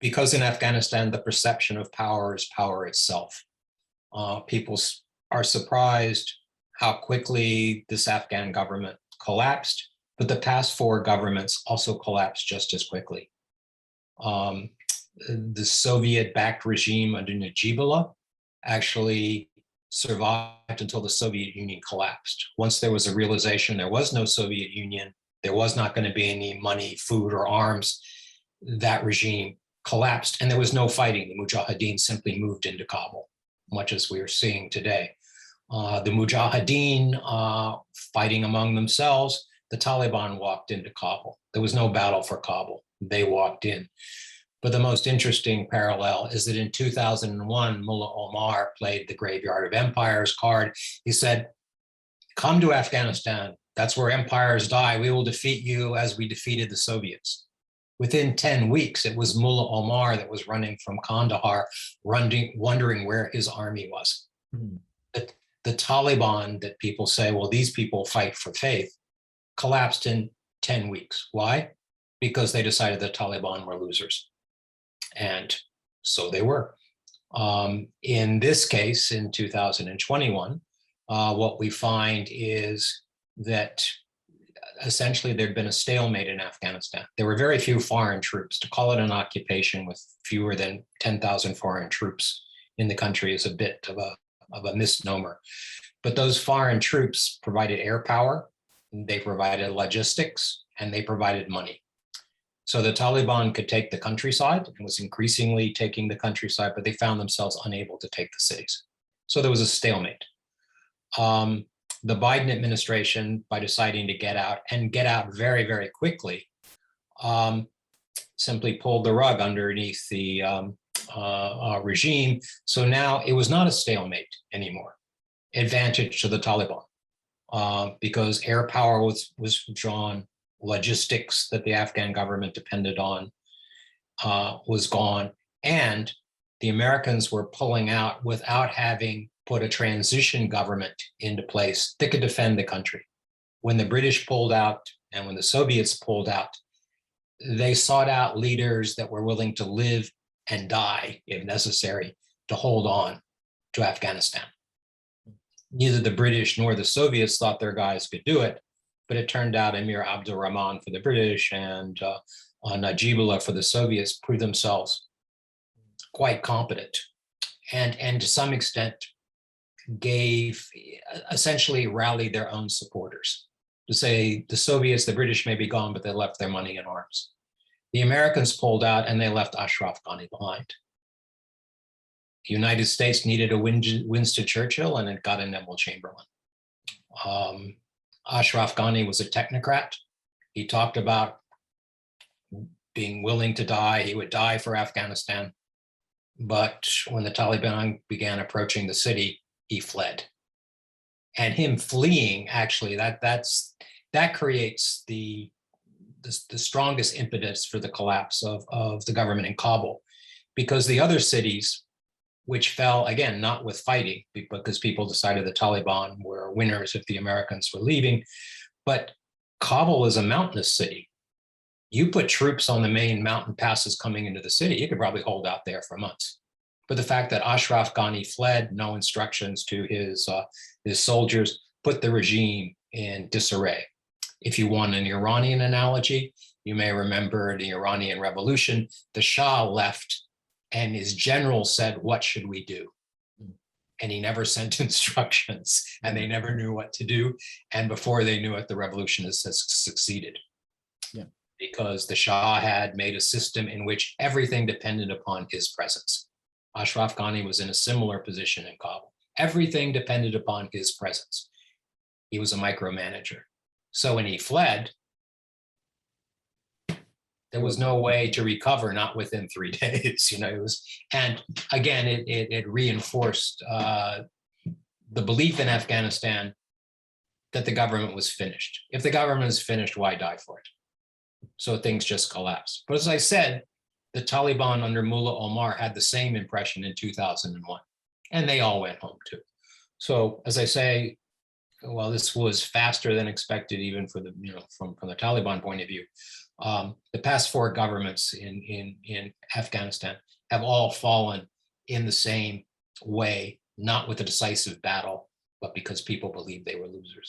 Because in Afghanistan, the perception of power is power itself. People are surprised how quickly this Afghan government collapsed, but the past four governments also collapsed just as quickly. The Soviet-backed regime under Najibullah actually survived until the Soviet Union collapsed. Once there was a realization there was no Soviet Union, there was not going to be any money, food, or arms, that regime collapsed, and there was no fighting. The Mujahideen simply moved into Kabul, much as we are seeing today. The Mujahideen fighting among themselves, the Taliban walked into Kabul. There was no battle for Kabul. They walked in. But the most interesting parallel is that in 2001, Mullah Omar played the Graveyard of Empires card. He said, come to Afghanistan. That's where empires die. We will defeat you as we defeated the Soviets. Within 10 weeks, it was Mullah Omar that was running from Kandahar, wondering where his army was. The Taliban that people say, well, these people fight for faith, collapsed in 10 weeks. Why? Because they decided the Taliban were losers. And so they were. In this case, in 2021, what we find is that essentially there'd been a stalemate in Afghanistan. There were very few foreign troops. To call it an occupation with fewer than 10,000 foreign troops in the country is a bit of a misnomer. But those foreign troops provided air power, they provided logistics, and they provided money. So the Taliban could take the countryside and was increasingly taking the countryside, but they found themselves unable to take the cities. So there was a stalemate. The Biden administration, by deciding to get out and get out very, very quickly, simply pulled the rug underneath the regime. So now it was not a stalemate anymore. Advantage to the Taliban because air power was withdrawn. Logistics that the Afghan government depended on was gone, and the Americans were pulling out without having put a transition government into place that could defend the country. When the British pulled out and when the Soviets pulled out, they sought out leaders that were willing to live and die, if necessary, to hold on to Afghanistan. Neither the British nor the Soviets thought their guys could do it, but it turned out Emir Abdul Rahman for the British and Najibullah for the Soviets proved themselves quite competent and to some extent essentially rallied their own supporters to say the Soviets, the British may be gone, but they left their money and arms. The Americans pulled out and they left Ashraf Ghani behind. The United States needed a Winston Churchill and it got a Neville Chamberlain. Ashraf Ghani was a technocrat. He talked about being willing to die. He would die for Afghanistan. But when the Taliban began approaching the city, he fled. And him fleeing, actually, that creates the strongest impetus for the collapse of the government in Kabul, because the other cities, which fell, again, not with fighting, because people decided the Taliban were winners if the Americans were leaving, but Kabul is a mountainous city. You put troops on the main mountain passes coming into the city, you could probably hold out there for months. But the fact that Ashraf Ghani fled, no instructions to his soldiers, put the regime in disarray. If you want an Iranian analogy, you may remember the Iranian Revolution. The Shah left and his general said, what should we do? And he never sent instructions and they never knew what to do. And before they knew it, the revolution has succeeded. Yeah. Because the Shah had made a system in which everything depended upon his presence. Ashraf Ghani was in a similar position in Kabul. Everything depended upon his presence. He was a micromanager. So when he fled, there was no way to recover, not within 3 days. It was, and again, it reinforced the belief in Afghanistan that the government was finished. If the government is finished, why die for it? So things just collapsed. But as I said, the Taliban under Mullah Omar had the same impression in 2001, and they all went home too. So as I say, well, this was faster than expected, even for the, from the Taliban point of view. The past four governments in Afghanistan have all fallen in the same way, not with a decisive battle, but because people believed they were losers.